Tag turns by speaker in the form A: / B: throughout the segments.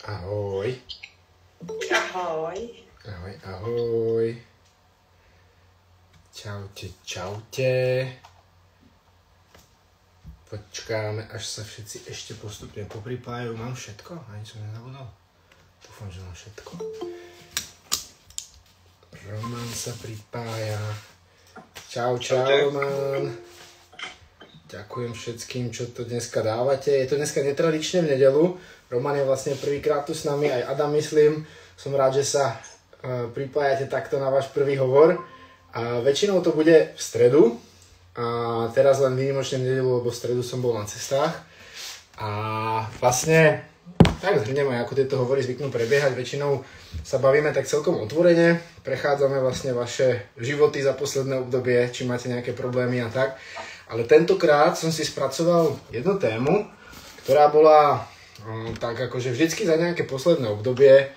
A: Ahoj.
B: Ahoj.
A: Ahoj, ahoj. Čaute, čaute. Počkáme, až sa všetci ešte postupne popripájajú. Mám všetko? Ani som nezabudol? Dúfam, že mám všetko. Roman sa pripája. Čau, Roman. Ďakujem všetkým, čo to dneska dávate. Je to dneska netradične v nedeľu. Roman je vlastne prvýkrát tu s nami, aj Adam myslím. Som rád, že sa pripájate takto na váš prvý hovor. A väčšinou to bude v stredu. A teraz len výnimočne v nedeľu, lebo v stredu som bol na cestách. A vlastne tak zhrnieme, ako tieto hovory zvyknú prebiehať. Väčšinou sa bavíme tak celkom otvorene. Prechádzame vlastne vaše životy za posledné obdobie, či máte nejaké problémy a tak. Ale tentokrát som si spracoval jednu tému, ktorá bola tak akože vždycky za nejaké posledné obdobie.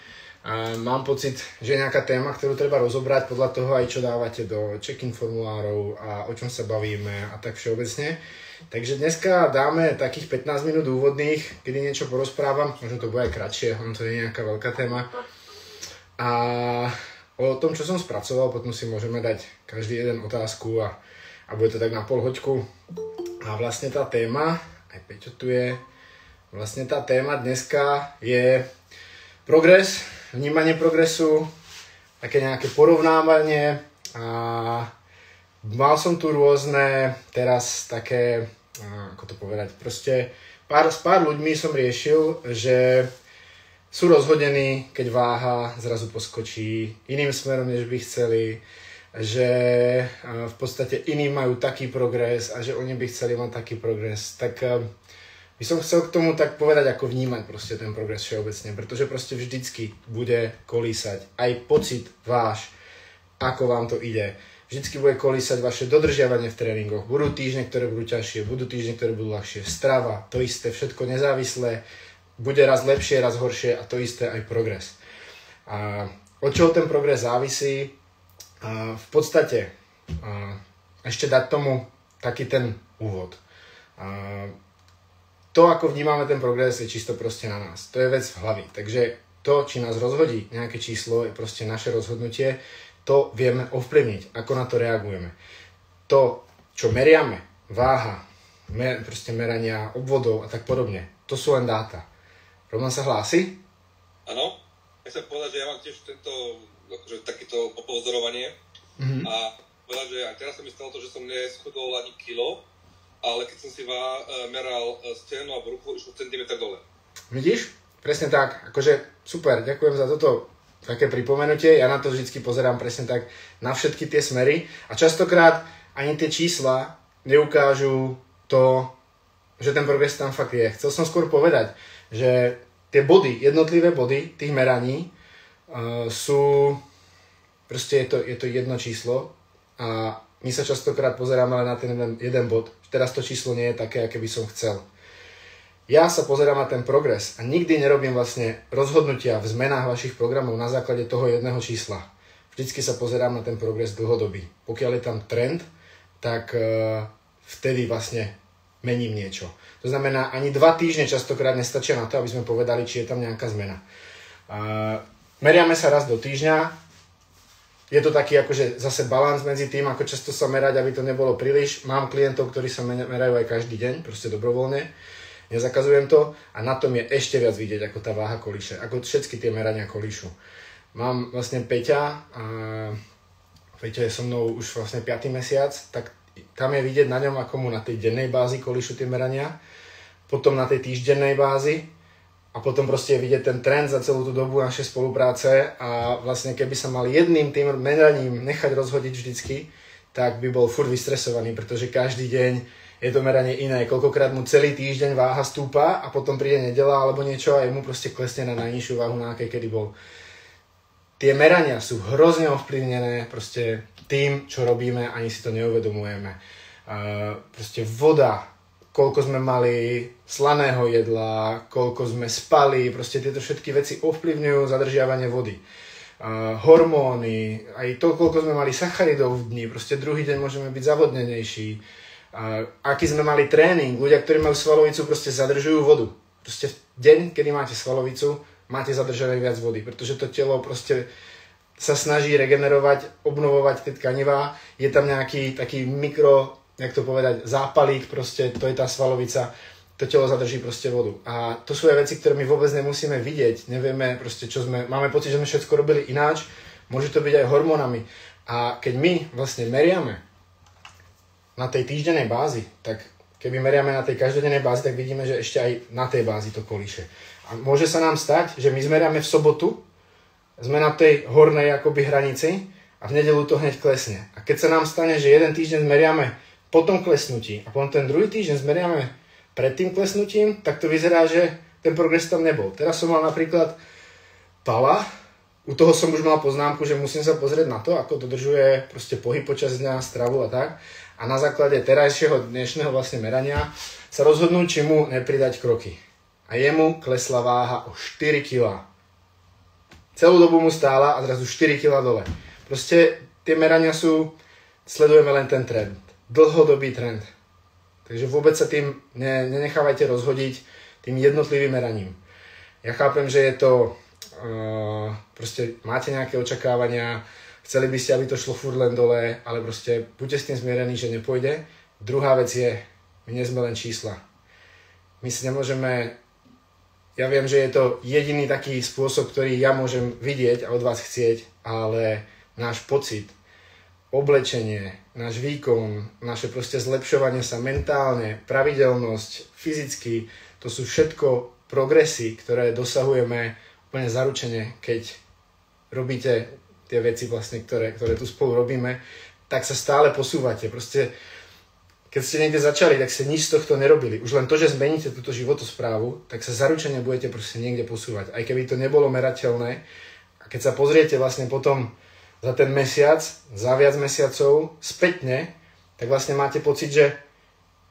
A: Mám pocit, že je nejaká téma, ktorú treba rozobrať podľa toho aj čo dávate do check-in formulárov a o čom sa bavíme a tak všeobecne. Takže dneska dáme takých 15 minút úvodných, kedy niečo porozprávam, možno to bude aj kratšie, to je nejaká veľká téma. A o tom, čo som spracoval, potom si môžeme dať každý jeden otázku a bude to tak na pol hoďku. A vlastne tá téma, aj Peťo tu je, vlastne tá téma dneska je progres, vnímanie progresu, také nejaké porovnávanie a mal som tu rôzne teraz také, ako to povedať, proste s pár ľuďmi som riešil, že sú rozhodení, keď váha zrazu poskočí iným smerom, než by chceli, že v podstate iní majú taký progres a že oni by chceli mať taký progres, tak by som chcel k tomu tak povedať, ako vnímať proste ten progres všeobecne, pretože proste vždycky bude kolísať aj pocit váš, ako vám to ide. Vždycky bude kolísať vaše dodržiavanie v tréningoch. Budú týždne, ktoré budú ťažšie, budú týždne, ktoré budú ľahšie. Strava, to isté, všetko nezávislé, bude raz lepšie, raz horšie a to isté aj progres. A od čoho ten progres závisí? V podstate ešte dať tomu taký ten úvod. To, ako vnímame ten progres, je čisto proste na nás. To je vec v hlavi. Takže to, či nás rozhodí nejaké číslo, je proste naše rozhodnutie. To vieme ovplyvniť, ako na to reagujeme. To, čo meriame, váha, proste merania obvodov a tak podobne, to sú len dáta. Roman sa hlási?
C: Áno. Ja chcem povedať, že ja mám tiež takéto popozorovanie. A povedať, že aj teraz sa mi stalo to, že som neschudol ani kilo, ale keď som si meral stenu a ruku, išlo centimetr dole.
A: Vidíš? Presne tak. Akože super, ďakujem za toto také pripomenutie. Ja na to vždycky pozerám presne tak na všetky tie smery. A častokrát ani tie čísla neukážu to, že ten progres tam fakt je. Chcel som skôr povedať, že tie body, jednotlivé body tých meraní sú... Proste je to jedno číslo a my sa častokrát pozeráme len na ten jeden bod. Teraz to číslo nie je také, aké by som chcel. Ja sa pozerám na ten progres a nikdy nerobím vlastne rozhodnutia v zmenách vašich programov na základe toho jedného čísla. Vždycky sa pozerám na ten progres dlhodobý. Pokiaľ je tam trend, tak vtedy vlastne mením niečo. To znamená, ani 2 týždne častokrát nestačia na to, aby sme povedali, či je tam nejaká zmena. Meriame sa raz do týždňa. Je to taký akože zase balans medzi tým, ako často sa merať, aby to nebolo príliš. Mám klientov, ktorí sa merajú aj každý deň, proste dobrovoľne. Nezakazujem to a na tom je ešte viac vidieť, ako tá váha kolíše, ako všetky tie merania kolíšu. Mám vlastne Peťa a Peťa je so mnou už vlastne 5. mesiac, tak tam je vidieť na ňom, ako mu na tej dennej bázi kolíšu tie merania, potom na tej týždennej bázi a potom proste je vidieť ten trend za celú tú dobu našej spolupráce a vlastne keby sa mal jedným tým meraním nechať rozhodiť vždycky, tak by bol furt vystresovaný, pretože každý deň je to meranie iné. Koľkokrát mu celý týždeň váha stúpa a potom príde nedeľa alebo niečo a jemu proste klesne na najnižšiu váhu, na akej kedy bol. Tie merania sú hrozne ovplyvnené proste tým, čo robíme, ani si to neuvedomujeme. Proste voda, koľko sme mali slaného jedla, koľko sme spali, proste tieto všetky veci ovplyvňujú zadržiavanie vody. Hormóny, aj to, koľko sme mali sacharidov v dni, proste druhý deň môžeme byť zavodnenejší. Aký sme mali tréning, ľudia, ktorí majú svalovicu, proste zadržujú vodu. Proste deň, kedy máte svalovicu, máte zadržané viac vody, pretože to telo proste sa snaží regenerovať, obnovovať tie tkanivá. Je tam nejaký taký mikro, jak to povedať, zápalík, proste to je tá svalovica. To telo zadrží proste vodu. A to sú aj veci, ktoré my vôbec nemusíme vidieť. Nevieme proste, čo sme... Máme pocit, že sme všetko robili ináč. Môže to byť aj hormónami. A keď my vlastne meriame na tej týždennej bázi, tak keby meriame na tej každodennej bázi, tak vidíme, že ešte aj na tej bázi to kolíše. A môže sa nám stať, že my zmeriame v sobotu, sme na tej hornej akoby hranici a v nedeľu to hneď klesne. A keď sa nám stane, že jeden týždeň zmeriame po tom klesnutí a potom ten druhý týždeň zmeriame pred tým klesnutím, tak to vyzerá, že ten progres tam nebol. Teraz som mal napríklad Pala, u toho som už mal poznámku, že musím sa pozrieť na to, ako dodržuje proste pohyb počas dňa, stravu a tak. A na základe terajšieho dnešného vlastne merania sa rozhodnú, či mu nepridať kroky. A jemu klesla váha o 4 kg. Celú dobu mu stála a zrazu 4 kg dole. Proste tie merania sú, sledujeme len ten trend. Dlhodobý trend. Takže vôbec sa tým nenechávajte rozhodiť tým jednotlivým meraním. Ja chápem, že je to, proste máte nejaké očakávania, chceli by ste, aby to šlo furt len dole, ale proste buďte s tým zmierení, že nepôjde. Druhá vec je, my nie sme len čísla. My si nemôžeme... Ja viem, že je to jediný taký spôsob, ktorý ja môžem vidieť a od vás chcieť, ale náš pocit, oblečenie, náš výkon, naše proste zlepšovanie sa mentálne, pravidelnosť, fyzicky, to sú všetko progresy, ktoré dosahujeme úplne zaručene, keď robíte tie veci vlastne, ktoré tu spolu robíme, tak sa stále posúvate. Proste keď ste niekde začali, tak ste nič z tohto nerobili. Už len to, že zmeníte túto životosprávu, tak sa zaručene budete proste niekde posúvať. Aj keby to nebolo merateľné. A keď sa pozriete vlastne potom za ten mesiac, za viac mesiacov, spätne, tak vlastne máte pocit, že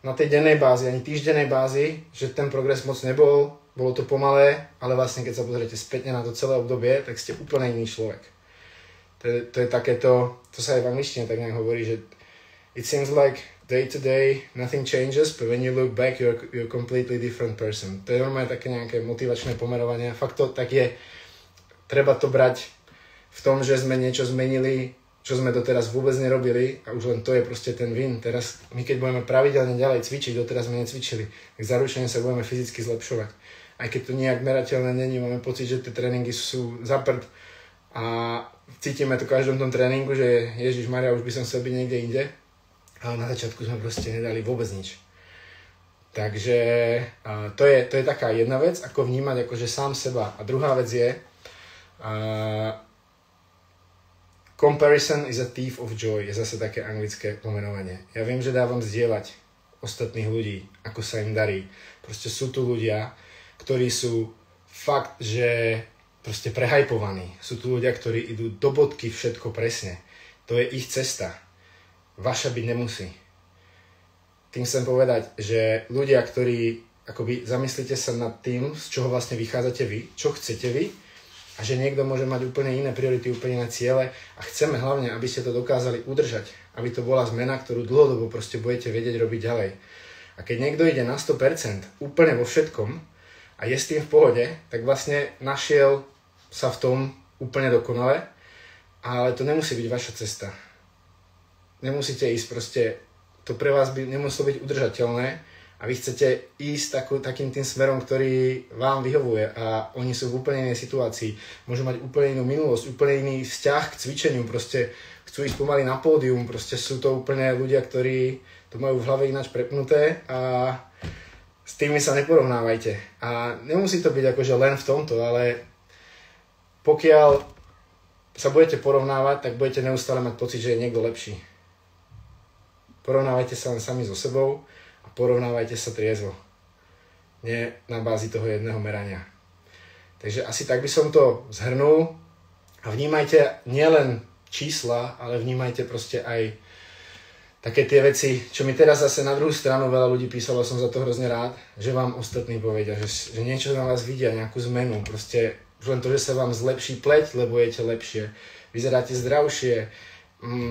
A: na tej dennej bázi, ani týždennej bázi, že ten progres moc nebol, bolo to pomalé, ale vlastne keď sa pozriete spätne na to celé obdobie, tak ste úplne iný človek. To je takéto, to sa aj v angličtine tak nejak hovorí, že it seems like day to day nothing changes, but when you look back you're a completely different person. To je normálne také nejaké motivačné pomerovanie. Fakt to tak je, treba to brať v tom, že sme niečo zmenili, čo sme doteraz vôbec nerobili a už len to je proste ten win. Teraz my keď budeme pravidelne ďalej cvičiť, doteraz sme necvičili, tak zaručene sa budeme fyzicky zlepšovať. Aj keď to nejak merateľné není, máme pocit, že tie tréningy sú za prd a cítime to v každom tom tréningu, že Ježišmaria, už by som chcel byť niekde inde. Ale na začiatku sme proste nedali vôbec nič. Takže to je taká jedna vec, ako vnímať akože sám seba. A druhá vec je comparison is a thief of joy. Je zase také anglické pomenovanie. Ja viem, že dávam zdieľať ostatných ľudí, ako sa im darí. Proste sú tu ľudia, ktorí sú fakt, že proste prehajpovaní. Sú tu ľudia, ktorí idú do bodky všetko presne. To je ich cesta. Vaša byť nemusí. Tým chcem povedať, že ľudia, ktorí akoby zamyslíte sa nad tým, z čoho vlastne vychádzate vy, čo chcete vy a že niekto môže mať úplne iné priority, úplne iné ciele a chceme hlavne, aby ste to dokázali udržať, aby to bola zmena, ktorú dlhodobo proste budete vedieť robiť ďalej. A keď niekto ide na 100% úplne vo všetkom a je s tým v pohode, tak vlastne našiel sa v tom úplne dokonale, ale to nemusí byť vaša cesta. Nemusíte ísť proste, to pre vás by nemuselo byť udržateľné a vy chcete ísť takým tým smerom, ktorý vám vyhovuje a oni sú v úplne inej situácii. Môžu mať úplne inú minulosť, úplne iný vzťah k cvičeniu, proste chcú ísť pomaly na pódium, proste sú to úplne ľudia, ktorí to majú v hlave ináč prepnuté a s tými sa neporovnávajte. A nemusí to byť akože len v tomto, ale pokiaľ sa budete porovnávať, tak budete neustále mať pocit, že je niekto lepší. Porovnávajte sa len sami so sebou a porovnávajte sa triezvo. Nie na bázi toho jedného merania. Takže asi tak by som to zhrnul a vnímajte nielen čísla, ale vnímajte proste aj také tie veci, čo mi teraz zase na druhú stranu veľa ľudí písalo, som za to hrozne rád, že vám ostatní povedia, že niečo na vás vidia, nejakú zmenu, proste už len to, že sa vám zlepší pleť, lebo jete lepšie, vyzeráte zdravšie,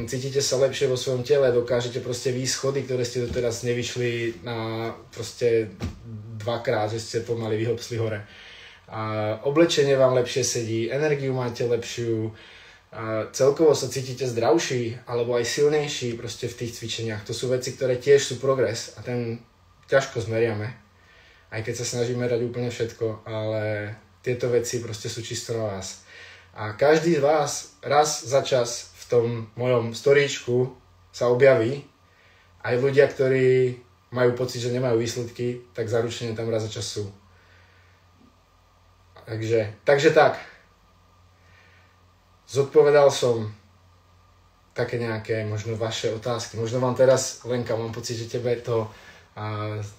A: cítite sa lepšie vo svojom tele, dokážete proste výjsť schody, ktoré ste doteraz nevyšli na proste dvakrát, že ste pomaly vyhlbsli hore. oblečenie vám lepšie sedí, energiu máte lepšiu, celkovo sa cítite zdravší alebo aj silnejší proste v tých cvičeniach. To sú veci, ktoré tiež sú progres a ten ťažko zmeriame. Aj keď sa snažíme dať úplne všetko, ale tieto veci proste sú čisto na vás. A každý z vás raz za čas v tom mojom storíčku sa objaví. Aj ľudia, ktorí majú pocit, že nemajú výsledky, tak zaručene tam raz za čas sú. Takže tak. Zodpovedal som také nejaké možno vaše otázky. Možno vám teraz, Lenka, mám pocit, že tebe to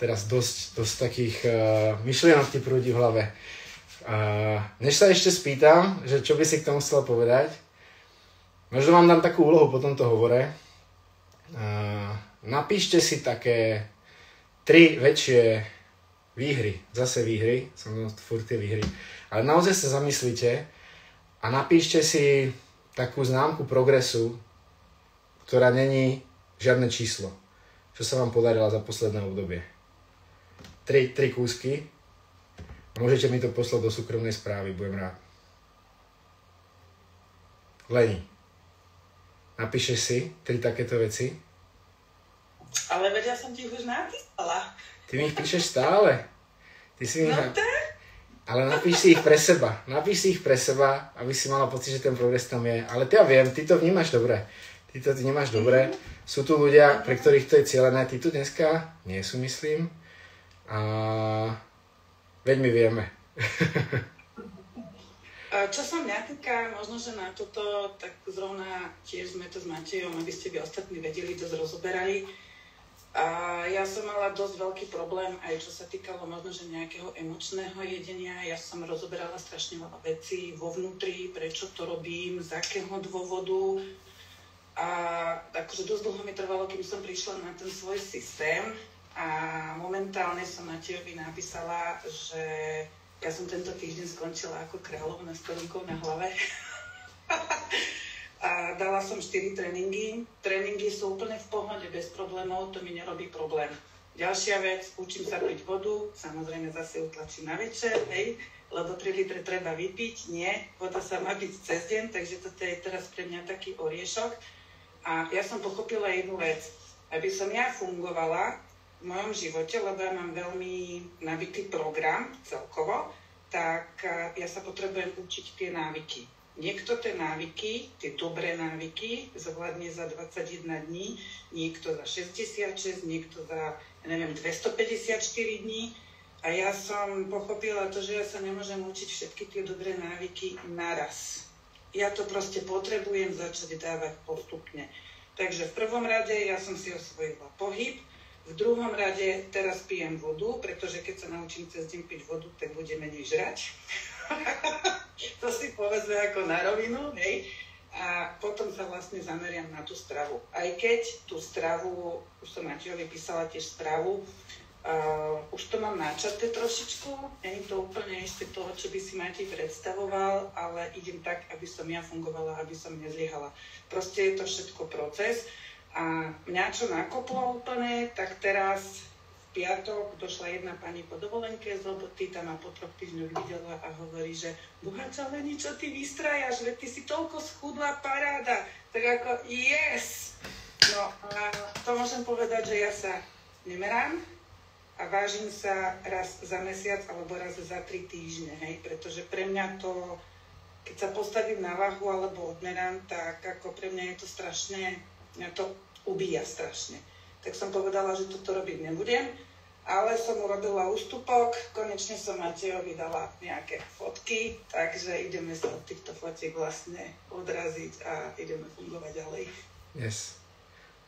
A: teraz dosť takých myšlienok ti prúdi v hlave. Než sa ešte spýtam, že čo by si k tomu chcel povedať, možno vám dám takú úlohu po tomto hovore. Napíšte si také 3 väčšie výhry, zase výhry, som furt tie výhry, ale naozaj sa zamyslite a napíšte si takú známku progresu, ktorá není žiadne číslo, čo sa vám podarilo za posledné obdobie. 3 kúsky. Môžete mi to poslať do súkromnej správy, budem rád. Leni, napíšeš si 3 takéto veci?
B: Ale veď ja som ti už napísala.
A: Ty mi ich píšeš stále. Ty si mi Ale napíš si ich pre seba. Napíš si ich pre seba, aby si mala pocit, že ten progres tam je. Ale ja viem, ty to vnímaš dobre. Sú tu ľudia, pre ktorých to je cieľené. Ty tu dneska nie sú, myslím. A veď my vieme.
B: Čo sa mňa týka, možno, že na toto, tak zrovna tiež sme to s Matejom, aby ste vy ostatní vedeli, dosť rozoberali. A ja som mala dosť veľký problém, aj čo sa týkalo možno, že nejakého emočného jedenia. Ja som rozoberala strašne veľa vecí vo vnútri, prečo to robím, z akého dôvodu. A akože dosť dlho mi trvalo, kým som prišla na ten svoj systém. A momentálne som Matejovi napísala, že ja som tento týždeň skončila ako kráľovna s koníkou na hlave. A dala som 4 tréningy. Tréningy sú úplne v pohode, bez problémov, to mi nerobí problém. Ďalšia vec, učím sa piť vodu, samozrejme zase utlačím na večer, hej, lebo 3 litre treba vypiť, nie, voda sa má piť cez deň, takže toto je teraz pre mňa taký oriešok. A ja som pochopila jednu vec, aby som ja fungovala v mojom živote, lebo ja mám veľmi nabitý program celkovo, tak ja sa potrebujem učiť tie návyky. Niekto tie návyky, tie dobré návyky zvládne za 21 dní, niekto za 66, niekto za, 254 dní. A ja som pochopila to, že ja sa nemôžem učiť všetky tie dobré návyky naraz. Ja to proste potrebujem začať dávať postupne. Takže v prvom rade ja som si osvojila pohyb, v druhom rade teraz pijem vodu, pretože keď sa naučím cez deň piť vodu, tak budem menej žrať. To si povedzme ako na rovinu, hej. A potom sa vlastne zameriam na tú stravu. Aj keď tú stravu, už som Matejovi písala tiež stravu, už to mám načaté trošičku, nie je to úplne ešte toho, čo by si Matej predstavoval, ale idem tak, aby som ja fungovala, aby som nezlyhala. Proste je to všetko proces. A mňa čo nakoplo úplne, tak teraz v piatok došla jedna pani po dovolenke z roboty, tam ma po 3 týždňoch videla a hovorí, že Bohača, Leni, čo ty vystrajaš, veď ty si toľko schudla, paráda. Tak ako, yes! No a to môžem povedať, že ja sa nemerám a vážim sa raz za mesiac alebo raz za 3 týždne, hej, pretože pre mňa to, keď sa postavím na váhu alebo odmerám, tak ako pre mňa je to strašne, mňa to ubíja strašne. Tak som povedala, že toto robiť nebudem, ale som urobila ústupok, konečne som Matejovi dala nejaké fotky, takže ideme sa od týchto fotiek vlastne odraziť a ideme fungovať ďalej.
A: Yes.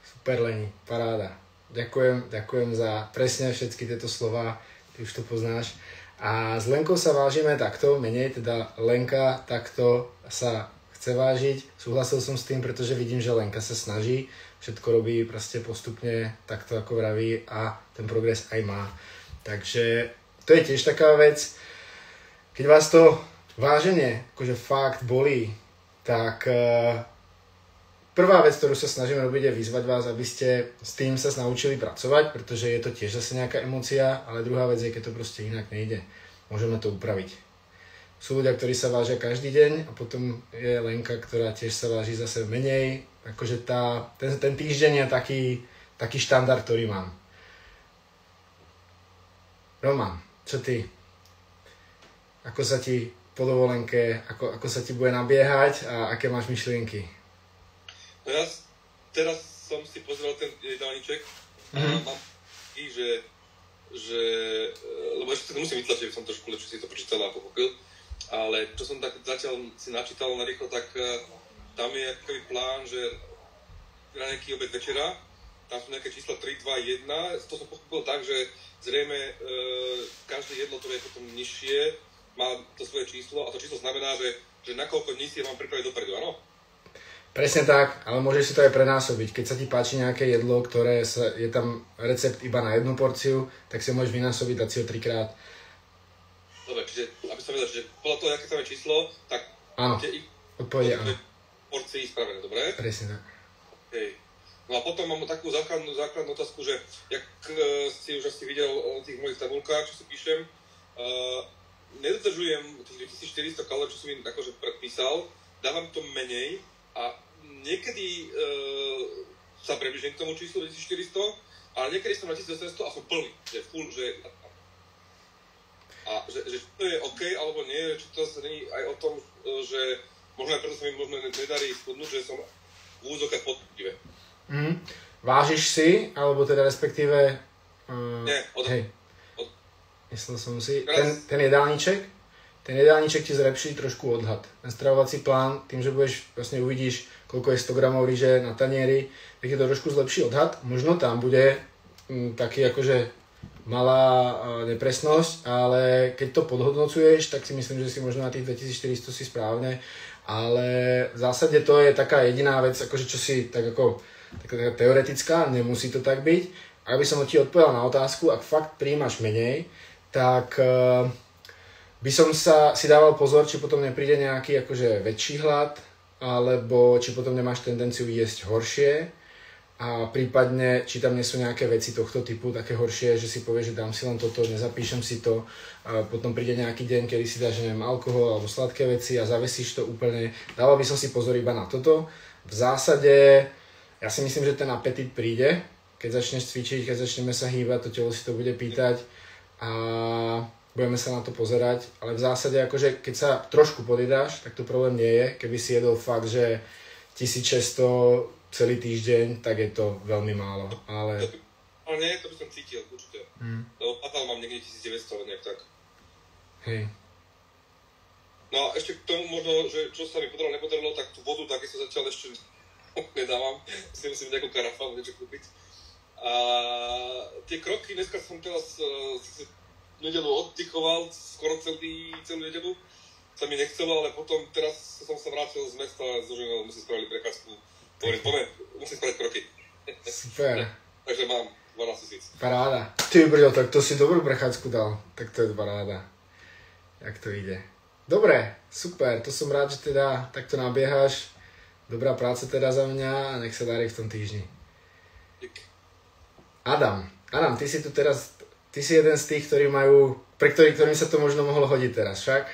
A: Super, Leni, paráda. Ďakujem za presne všetky tieto slova, ty už to poznáš. A s Lenkou sa vážime takto, menej, teda Lenka takto sa chce vážiť. Súhlasil som s tým, pretože vidím, že Lenka sa snaží, všetko robí proste postupne, takto ako vraví a ten progres aj má. Takže to je tiež taká vec, keď vás to váženie akože fakt bolí, tak prvá vec, ktorú sa snažím robiť, je vyzvať vás, aby ste s tým sa naučili pracovať, pretože je to tiež zase nejaká emócia, ale druhá vec je, keď to proste inak nejde. Môžeme to upraviť. Sú ľudia, ktorí sa vážia každý deň a potom je Lenka, ktorá tiež sa váži zase menej. Akože ten týždeň je taký štandard, ktorý mám. Roman, čo ty? Ako sa ti po dovolenke, ako sa ti bude nabiehať a aké máš myšlienky?
C: No ja teraz som si pozrel ten jedálniček a mám že lebo ešte to musím vytlačiť, som trošku lepšie si to prečítal a pochopil, ale čo som tak zatiaľ si načítal narýchlo, tak tam je aký plán, že na nejaký obed večera, tam sú nejaké čísla 3, 2, 1, to som pochopil tak, že zrejme každé jedlo, ktoré je potom nižšie, má to svoje číslo a to číslo znamená, že nakoľko dní si je mám pripraviť dopredu, áno? Presne tak, ale môžeš si to aj prenásobiť. Keď sa ti páči nejaké jedlo, ktoré je tam recept iba na jednu porciu, tak si môžeš vynásobiť, dať si ho 3-krát. Dobre, čiže aby som vedel, že podľa toho, aké tam je číslo, tak
A: áno, odpovede áno.
C: Porcií spravené, dobre?
A: Presne tak.
C: Okay. No a potom mám takú základnú otázku, že jak si už asi videl o tých mojich tabulkách, čo si píšem, nedodržujem tých 2400 kalórií, čo som im akože predpísal, dávam to menej a niekedy sa približím k tomu číslu 2400, ale niekedy som na 1800 a som plný, že full, že to je OK alebo nie, či to sa není aj o tom, že možno aj preto sa mi možno nedarí schudnúť, že som v úzokách podpíve. Vážiš si, alebo teda respektíve... Nie,
A: myslel som si, ten jedálniček ti zlepší trošku odhad. Ten stravovací plán, tým, že vlastne uvidíš, koľko je 100 gramov ryže na tanieri, tak je to trošku zlepší odhad. Možno tam bude taký akože malá nepresnosť, ale keď to podhodnocuješ, tak si myslím, že si možno na tých 2400 si správne, ale v zásade to je taká jediná vec, akože čo si tak ako taká teoretická, nemusí to tak byť. Ak by som ti odpovedal na otázku, ak fakt príjmaš menej, tak by som si dával pozor, či potom nepríde nejaký akože väčší hlad, alebo či potom nemáš tendenciu jesť horšie a prípadne, či tam nie sú nejaké veci tohto typu, také horšie, že si povieš, že dám si len toto, nezapíšem si to, a potom príde nejaký deň, kedy si dáš, neviem, alkohol alebo sladké veci a zavesíš to úplne. Dával by som si pozor iba na toto. V zásade, ja si myslím, že ten apetit príde, keď začneš cvičiť, keď začneme sa hýbať, to telo si to bude pýtať a budeme sa na to pozerať, ale v zásade akože keď sa trošku podjedáš, tak to problém nie je. Keby si jedol fakt, že 1600 celý týždeň, tak je to veľmi málo, ale...
C: Ale nie, to by som cítil, určite. Lebo patal mám niekde 1900, nejak tak.
A: Hej.
C: No a ešte k tomu možno, že čo sa mi nepodarilo, tak tú vodu taky som začal ešte nedávam. Si musím nejakú karafu niečo kúpiť. A tie kroky, dneska som teraz nedelu oddychoval, skoro celú nedelu. Sa mi nechcelo, ale potom teraz som sa vrátil z mesta a so ženou sme si spravili prechádzku. Poďme, musím spraviť kroky.
A: Super.
C: Takže mám 12 000.
A: Paráda. Ty brďo, tak to si dobrú prechádzku dal. Tak to je paráda. Jak to ide. Dobre, super. To som rád, že teda takto nabiehaš. Dobrá práca teda za mňa a nech sa darí v tom týždni.
C: Dík.
A: Adam, ty si tu teraz, ty si jeden z tých, ktorí majú, ktorým sa to možno mohlo hodiť teraz, však?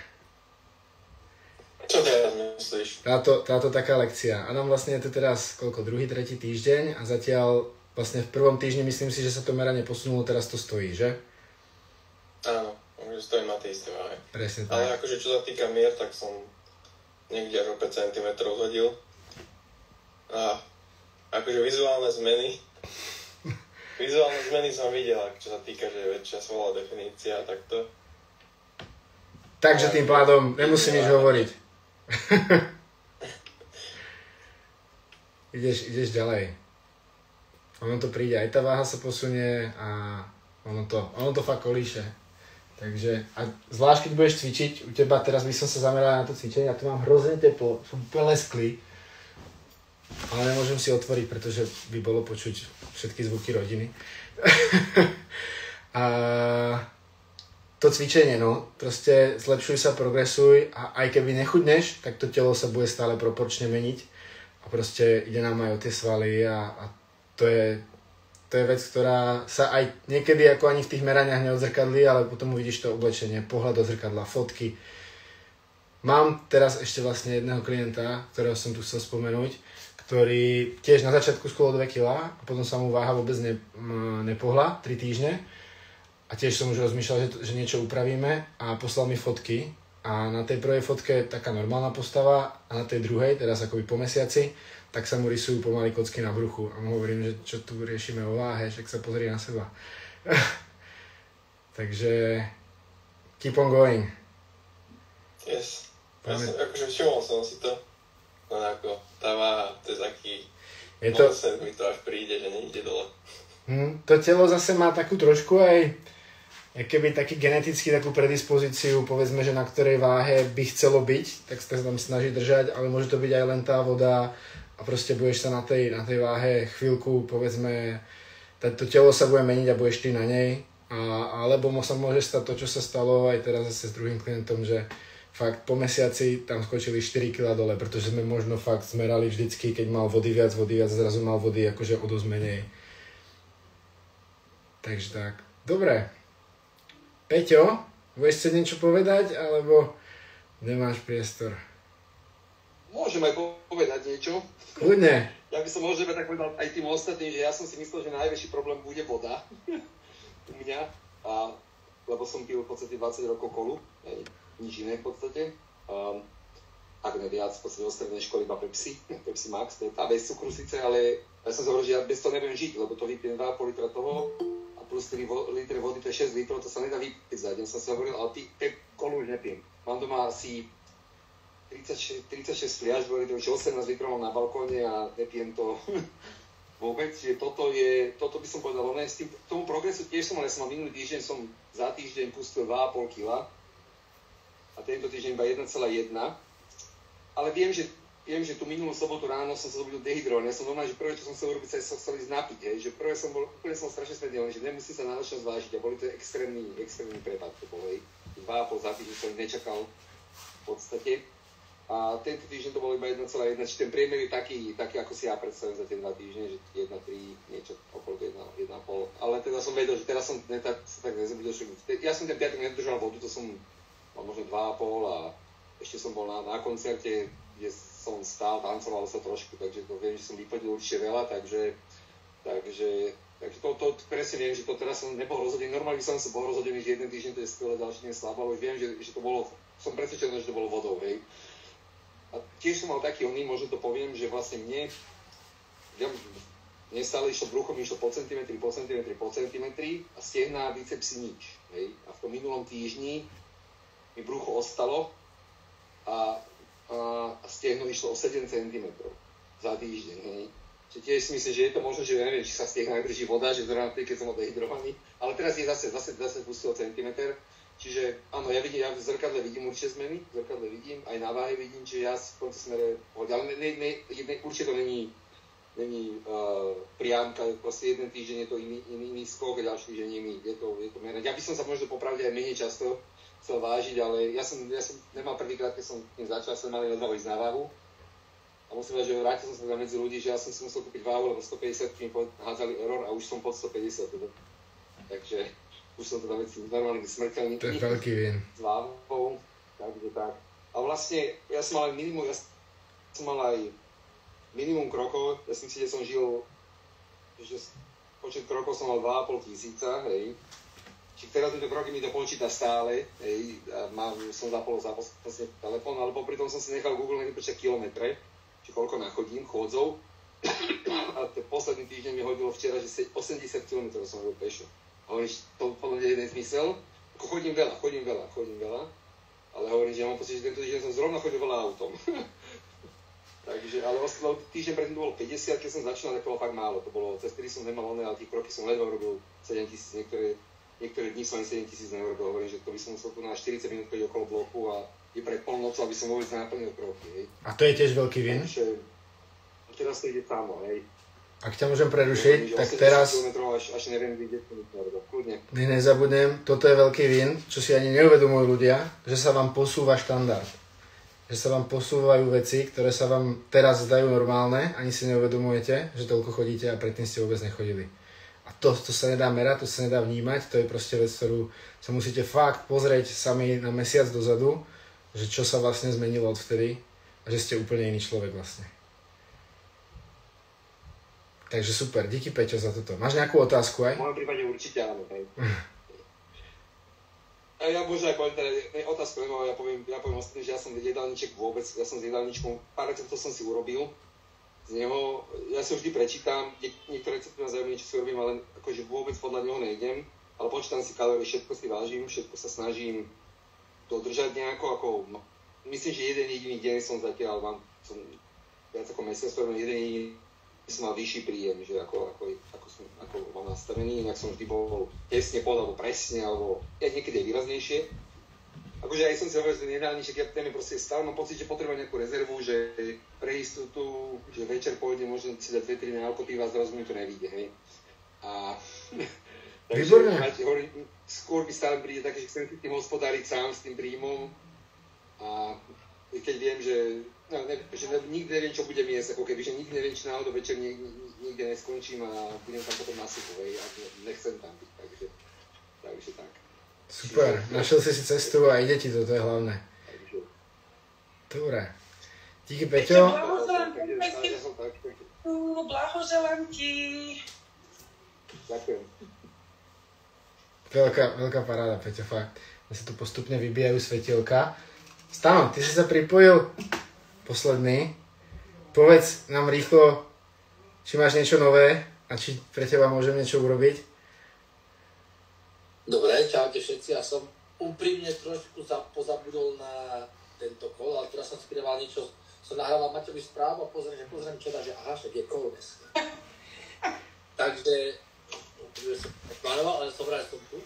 D: Čo teraz myslíš?
A: Táto taká lekcia. Adam vlastne je tu teraz, druhý, tretí týždeň a zatiaľ vlastne v prvom týždni myslím si, že sa to meranie posunulo, teraz to stojí, že?
D: Áno, že stojím na tej isté váhe.
A: Presne tak.
D: Ale akože čo sa týka mier, tak som niekde až o 5 cm hodil. A akože vizuálne zmeny som videl, čo sa týka, že je väčšia svalová definícia a takto.
A: Takže tým pádom nemusím nič hovoriť. ideš ďalej. Ono to príde, aj tá váha sa posunie a ono to fakt kolíše. Takže, a zvlášť keď budeš cvičiť, u teba teraz by som sa zameral na to cvičenie, ja tu mám hrozne teplo, som úplne lesklý. Ale nemôžem si otvoriť, pretože by bolo počuť všetky zvuky rodiny. A to cvičenie, no, proste zlepšuj sa, progresuj a aj keby nechudneš, tak to telo sa bude stále proporčne meniť a proste ide nám aj o tie svaly a to je vec, ktorá sa aj niekedy ako ani v tých meraniach neodzrkadlí, ale potom uvidíš to oblečenie, pohľad do zrkadla, fotky. Mám teraz ešte vlastne jedného klienta, ktorého som tu chcel spomenúť, ktorý tiež na začiatku schudol 2 kg a potom sa mu váha vôbec nepohla 3 týždne a tiež som už rozmýšľal, že niečo upravíme a poslal mi fotky a na tej prvej fotke je taká normálna postava a na tej druhej, teraz akoby po mesiaci, tak sa mu rysujú pomaly kocky na bruchu a mu hovorím, že čo tu riešime o váhe, však sa pozrie na seba. Takže keep on going.
D: Yes. Ja som, akože všimol som si to, no ako tá váha, to je taký nonsense, mi to až príde, že nejde dole.
A: To telo zase má takú trošku aj keby taký geneticky takú predispozíciu, povedzme, že na ktorej váhe by chcelo byť, tak sa tam snaží držať, ale môže to byť aj len tá voda a proste budeš sa na tej váhe chvíľku, povedzme, to telo sa bude meniť a budeš ty na nej, alebo sa môže stať to, čo sa stalo aj teraz zase s druhým klientom, že fakt po mesiaci tam skočili 4 kg dole, pretože sme možno fakt zmerali vždycky, keď mal vody viac, zrazu mal vody akože o dosť menej. Takže tak. Dobre. Peťo, budeš chcieť niečo povedať, alebo nemáš priestor?
E: Môžem aj povedať niečo.
A: Kľudne.
E: Ja by som možno tak povedal aj tým ostatným, že ja som si myslel, že najväčší problém bude voda u mňa, lebo som pil v podstate 20 rokov kolu, nič iné v podstate. Ak ne viac, v podstate od strednej školy iba Pepsi Max, to je tá bez cukru síce, ale ja som sa hovoril, že ja bez toho neviem žiť, lebo to vypijem 2,5 litra toho a plus 3 litre vody, to je 6 litrov, to sa nedá vypiť za deň. Som sa hovoril, ale kolu už nepijem. Mám doma asi 36 fliaš, 2 litrov, 18 litrov na balkóne a nepijem to vôbec. Toto by som povedal, ono s tým, tomu progresu tiež som, ale som minulý týždeň som za týždeň pustil 2,5 kg a tento týždeň iba 1,1. Ale viem, že tú minulú sobotu ráno som sa zobudil dehydrovaný. Ja som normálne, že prvé, čo som chcel urobiť, sa chcel ísť napiť. Že prvé som bol, úplne som strašne smedný, že nemusí sa náročne zvážiť. A boli to extrémny prepad. To bol 2,5 za týždeň, som nečakal v podstate. A tento týždeň to bolo iba 1,1, či ten priemer je taký, ako si ja predstavím za tie 2 týždne, že 1,3, niečo okolo 1,5. Ale teda som vedel, že teraz som sa tak nezabudil. Ja som ten piatok nedržal vodu, to som mal možno 2,5 a ešte som bol na koncerte, kde som stál, tancovalo sa trošku, takže to viem, že som vypadil určite veľa, takže to presne viem, že to teraz som nebol rozhodený. Normálne by som bol rozhodený, že jeden týždeň to je skvelé, ďalší deň slabo, ale viem, že to bolo, som presvedčený, že to bolo vodou, hej. A tiež som mal taký možno to poviem, že vlastne mne stále išlo brucho, mi išlo po centimetri a stehná a bicepsy nič, hej. A v tom minulom týždni mi brucho ostalo a stehno išlo o 7 cm za týždeň, hej. Čiže tiež si myslím, že je to možno, že neviem, či sa stehna nedrží voda, že zrovna keď som dehydrovaný, ale teraz je zase pustilo centimeter, čiže áno, ja v zrkadle vidím určite zmeny, aj na váhe vidím, že ja v tomto smere, ale určite to není priamka, proste jeden týždeň je to iný skok, ďalší týždeň je to merať. Ja by som sa možno popravde aj menej často chcel vážiť, ale ja som nemal prvýkrát, keď som tým začal, som mal len ísť na váhu. A musím povedať, že vrátil som sa medzi ľudí, že ja som si musel kúpiť váhu, lebo 150 mi hádzali error a už som pod 150. Teda. Takže už som teda medzi normálnymi smrteľnými.
A: To je veľký vin.
E: S váhou, takže tak. A vlastne ja som mal aj minimum krokov, ja si myslím, že som žil, že počet krokov som mal 2,5 tisíca, hej. Čiže teraz tieto kroky mi to počíta stále, hej, a som zapol telefón, ale popri tom som si nechal Google nevypočítať kilometre, či koľko nachodím chôdzov. A posledný týždeň mi hodilo včera, že 80 km som hodil pešo. A hovorím, to podľa mňa je nezmysel. Ako chodím veľa, ale hovorím, že ja mám pocit, že tento týždeň som zrovna chodil veľa autom. Takže, ale týždeň predtým to bolo 50, keď som začal, tak to bolo fakt málo. To bolo, cez 4 som nemal ale tých kroky som ledva robil 7 000, niektoré dni som ani 7 000 neurobil, hovorím, že to by som musel tu na 40 minút chodiť okolo bloku a je pred polnocou, aby som vôbec naplnil kroky, hej.
A: A to je tiež veľký vin?
E: Takže teraz to ide samo, hej.
A: Ak ťa môžem prerušiť, tak teraz...
E: Až neviem, kde to kľudne.
A: Nezabudnem, toto je veľký vin, čo si ani neuvedomujú ľudia, že sa vám posúva štandard. Že sa vám posúvajú veci, ktoré sa vám teraz zdajú normálne, ani si neuvedomujete, že toľko chodíte a predtým ste vôbec nechodili. A to sa nedá merať, to sa nedá vnímať, to je proste vec, ktorú sa musíte fakt pozrieť sami na mesiac dozadu že čo sa vlastne zmenilo odvtedy a že ste úplne iný človek vlastne. Takže super, díky Peťo za toto. Máš nejakú otázku aj?
E: V mojom prípade určite áno. A ja možno aj poviem, otázku nemám, ja poviem ostatným, že ja som jedálniček vôbec, ja som s jedálničkom, pár receptov som si urobil z neho, ja si vždy prečítam, niektoré recepty ma zaujímavé, čo si urobím, ale akože vôbec podľa neho nejdem, ale počítam si kalórie, všetko si vážim, všetko sa snažím dodržať nejako, ako, myslím, že jeden jediný deň som zatiaľ, som viac ako mesiac, jeden jediný som mal vyšší príjem, že ako mám nastavený, inak som vždy bol tesne pod, alebo presne, alebo ja niekedy aj výraznejšie. Akože aj som si hovoril, že ten jedálniček, ja ten proste stále mám pocit, že potrebujem nejakú rezervu, že pre istotu, že večer pôjde, možno si dať 2-3 alko piva a zrazu mi to nevíde, hej. A takže skôr mi stále príde také, že chcem tým hospodáriť sám s tým príjmom a keď viem, že nikdy neviem, čo budem jesť, ako keby, že nikdy neviem, či náhodou večer nikde neskončím a budem tam potom na sypu, hej, a nechcem tam byť, takže tak.
A: Super, našiel si cestu a ide ti to je hlavné. Dobre. Díky, Peťo.
B: Blahoželám ti.
E: Ďakujem.
A: Veľká paráda, Peťo, fakt. Mne sa tu postupne vybijajú svetielka. Stano, ty si sa pripojil posledný. Povedz nám rýchlo, či máš niečo nové a či pre teba môžem niečo urobiť.
F: Dobre, čaute všetci. Ja som úprimne trošku pozabudol na tento kol, ale teraz som si prideval niečo, som nahrával Maťovi správu a pozriem čo dá, že aha, však je kol dneska. Takže som plánoval, ale som rád, že som tu.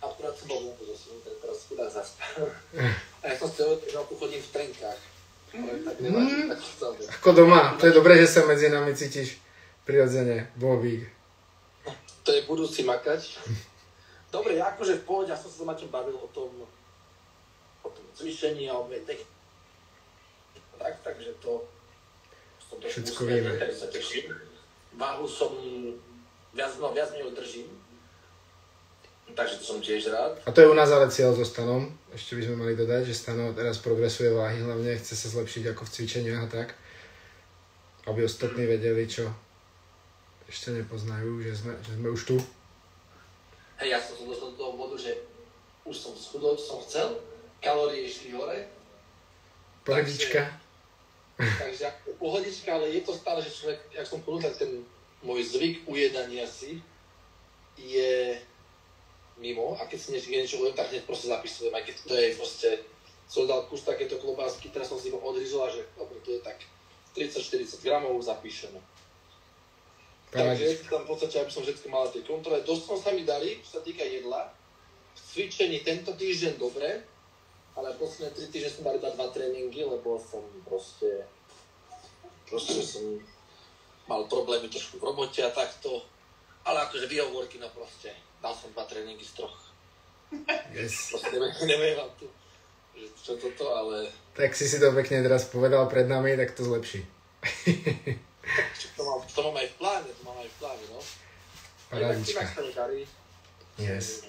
F: A akurát som bol vonku, že som teraz chudák zaspal. A ja som si hovoril, že tu chodím v trenkách. Tak nevadí, tak chcel.
A: Ako doma, to je dobré, že sa medzi nami cítiš prirodzene, Bobík.
F: To je budúci makač. Dobre, akože v pohode, ja som sa s Maťom bavil o tom zvýšení a o techniky. Takže to som to
A: všetko vieme.
F: Tak sa teším. Váhu som viac menej držím. Takže to som tiež rád.
A: A to je u nás ale cieľ so Stanom. Ešte by sme mali dodať, že Stano teraz progresuje váhy, hlavne chce sa zlepšiť ako v cvičeniach a tak. Aby ostatní vedeli, čo ešte nepoznajú, že sme už tu.
F: Hej, ja som dostal do toho bodu, že už som schudol, čo som chcel, kalórie išli hore.
A: Pohodička.
F: Takže pohodička, ale je to stále, že človek, jak som povedal, tak ten môj zvyk ujedania si je mimo a keď si niečo uvedem, tak hneď proste zapisujem, aj keď to je proste, som dal kus takéto klobásky, teraz som si ho odrizol a že dobre, to je tak 30-40 gramov zapíšeme. Takže tam v podstate, aby som všetko mal tie kontrole. Dosť sa mi dali, čo sa týka jedla. V cvičení tento týždeň dobre, ale posledné 3 týždne som dal iba 2 tréningy, lebo som proste som mal problémy trošku v robote a takto. Ale akože výhovorky, no proste, dal som 2 tréningy z 3.
A: Yes.
F: Proste neviem vám tu, že čo toto, ale...
A: Tak si to pekne teraz povedal pred nami, tak to zlepší.
F: To mám aj v pláne, no.
A: Parádička. Yes.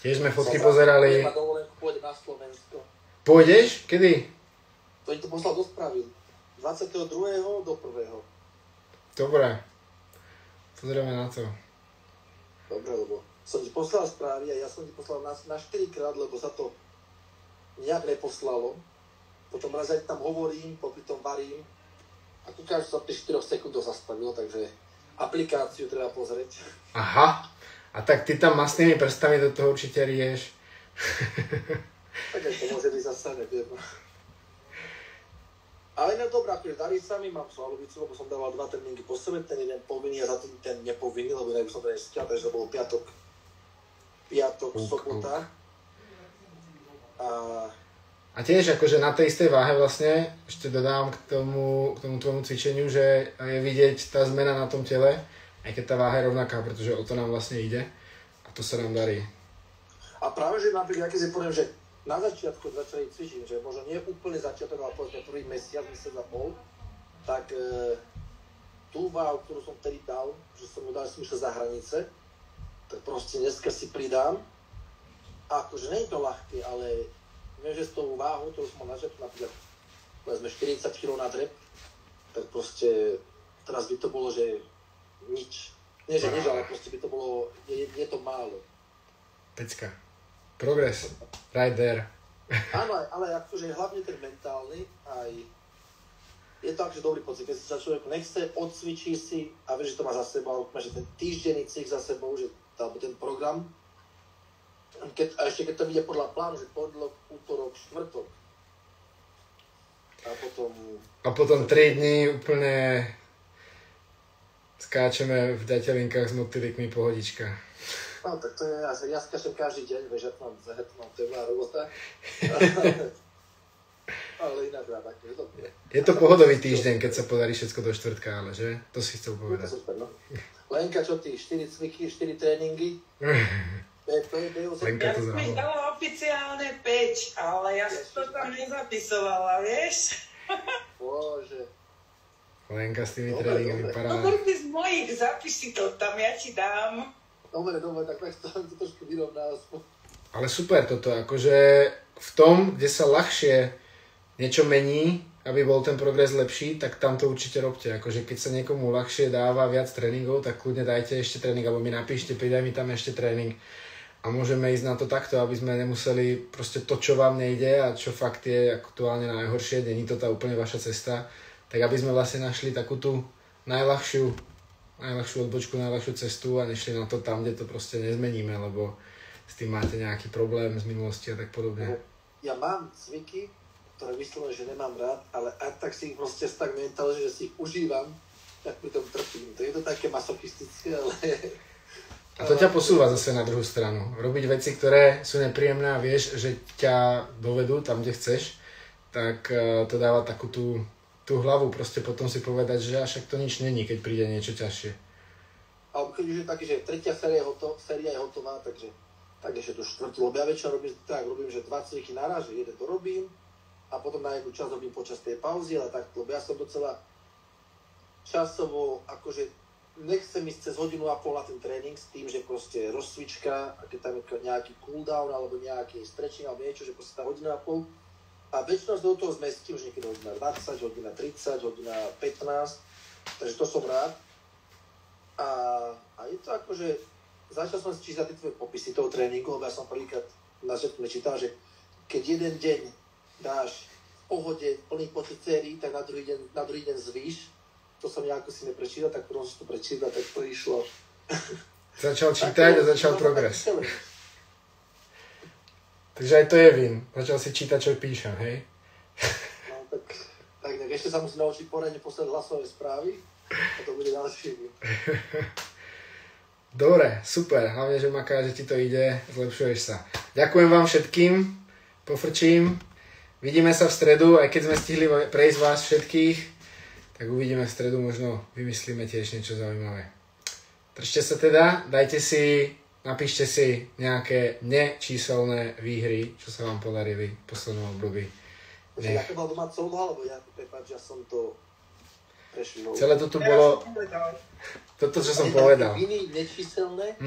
A: Tiež sme fotky pozerali.
F: Pôjdem na Slovensko.
A: Pôjdeš? Kedy?
F: To im to poslal do správy. 22. do 1.
A: Dobre. Pozrieme na to.
F: Dobre, lebo som ti poslal správy a ja som ti poslal na 4 krát, lebo sa to nejak neposlalo. Potom raz aj tam hovorím, popri tom varím. A kúkam, že sa pri 4 sekundoch zastavilo, takže aplikáciu treba pozrieť.
A: Aha, a tak ty tam masnými prstami do toho určite rieš.
F: Tak aj to môže byť zase, neviem. Ale inak dobré, akože darí sa mi, mám svalovicu, lebo som dával 2 tréningy po sebe, ten jeden povinný a za ten nepovinný, lebo inak by som to nesťal, takže to bol piatok, sobota.
A: A tiež akože na tej istej váhe vlastne, ešte dodám k tomu tvojmu cvičeniu, že je vidieť tá zmena na tom tele, aj keď tá váha je rovnaká, pretože o to nám vlastne ide a to sa nám darí.
F: A práve, že napríklad, keď si poviem, že na začiatku začali cvičiť, že možno nie úplne začiatok, ale povedzme prvý mesiac a pol, tak tú váhu, ktorú som vtedy dal, že som mu dal smysl za hranice, tak proste dneska si pridám. A akože nie je to ľahké, ale viem, že s tou váhou, ktorú som mal na žebku, napríklad povedzme 40 kg na drep, tak proste teraz by to bolo, že nič. Nie, že nič, ale proste by to bolo, je to málo.
A: Pecka. Progres. Right there.
F: Áno, ale akože hlavne ten mentálny, aj je to akože dobrý pocit, keď sa človek nechce, odsvičí si a vie, že to má za sebou, že ten týždenný cykl za sebou, že alebo ten program, a ešte keď to ide podľa plánu, že pondelok, útorok, štvrtok, a potom 3 dní úplne skáčeme v ďatelinkách s motýlikmi pohodička. No, tak to je, ja skáčem každý deň, vieš, to je moja robota. Ale inak rád, takže dobre.
A: Je to pohodový týždeň, keď sa podarí všetko do štvrtka, ale že? To si chcel povedať.
F: To super, no. Lenka, čo ty, 4 cviky, 4 tréningy?
A: Lenka to
B: ja som ich dala oficiálne 5, ale ja som to tam nezapisovala, vieš?
F: Bože.
A: Lenka s tými tréningami paráda.
B: No z mojich, zapíši to tam, ja ti dám.
F: Dobre, tak to trošku vyrovná aspoň.
A: Ale super toto, akože v tom, kde sa ľahšie niečo mení, aby bol ten progres lepší, tak tam to určite robte. Akože keď sa niekomu ľahšie dáva viac tréningov, tak kľudne dajte ešte tréning, alebo mi napíšte, pridaj mi tam ešte tréning. A môžeme ísť na to takto, aby sme nemuseli proste to, čo vám nejde a čo fakt je aktuálne najhoršie, není to tá úplne vaša cesta, tak aby sme vlastne našli takú tú najľahšiu odbočku, najľahšiu cestu a nešli na to tam, kde to proste nezmeníme, lebo s tým máte nejaký problém z minulosti a tak podobne.
F: Ja mám cviky, ktoré vyslovene, že nemám rád, ale aj tak si ich proste tak mentálne, že si ich užívam, tak pri tom trpím. To je to také masochistické, ale...
A: A to ťa posúva zase na druhú stranu. Robiť veci, ktoré sú nepríjemné a vieš, že ťa dovedú tam, kde chceš, tak to dáva takú tú hlavu proste potom si povedať, že však to nič není, keď príde niečo ťažšie.
F: Ale keď už je taký, že tretia séria je hotová, takže tak ešte tú štvrtú, lebo ja väčšinou robím, že 2 cviky naraz, že jeden to robím a potom na jednu časť robím počas tej pauzy, ale tak, lebo ja som docela časovo, akože nechcem ísť cez 1,5 hodinu na ten tréning s tým, že proste rozcvička, a keď tam je nejaký cooldown alebo nejaký stretching alebo niečo, že proste tá 1,5 hodinu a väčšinou sa do toho zmestím, už niekedy 1,20 hodina, 1,30 hodina, 1,15, takže to som rád. A je to akože, začal som si čítať tie tvoje popisy toho tréningu, lebo ja som prvýkrát na začiatku nečítal, že keď jeden deň dáš v pohode plný počet sérií, tak na druhý deň zvíš. To som nejako si neprečítal, tak potom som to prečítal, tak to išlo.
A: Začal čítať a začal progres. Takže aj to je vin. Začal si čítať, čo píšem, hej?
F: No tak ešte sa musím naučiť poradne poslať hlasové správy a to bude ďalší vin.
A: Dobre, super. Hlavne, že maká, že ti to ide, zlepšuješ sa. Ďakujem vám všetkým, pofrčím. Vidíme sa v stredu, aj keď sme stihli prejsť vás všetkých, tak uvidíme v stredu, možno vymyslíme tiež niečo zaujímavé. Držte sa teda, napíšte si nejaké nečíselné výhry, čo sa vám podarili v poslednom období.
F: Jaká bola domáca úloha, lebo ja som to prešiel.
A: Celé to tu bolo, toto, čo som povedal.
F: Viny nečíselné?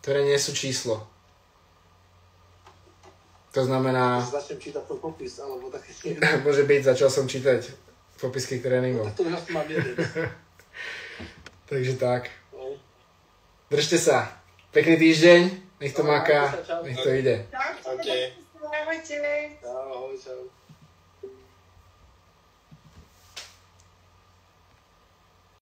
A: Ktoré nie sú číslo. To znamená...
F: Začnem čítať to popis, alebo také...
A: Môže byť, začal som čítať popisky k tréningom.
F: Tak to už mám jeden.
A: Takže tak. Držte sa. Pekný týždeň. Nech to máka. Nech to ide.
B: Ahojte.
F: Ahoj, čau.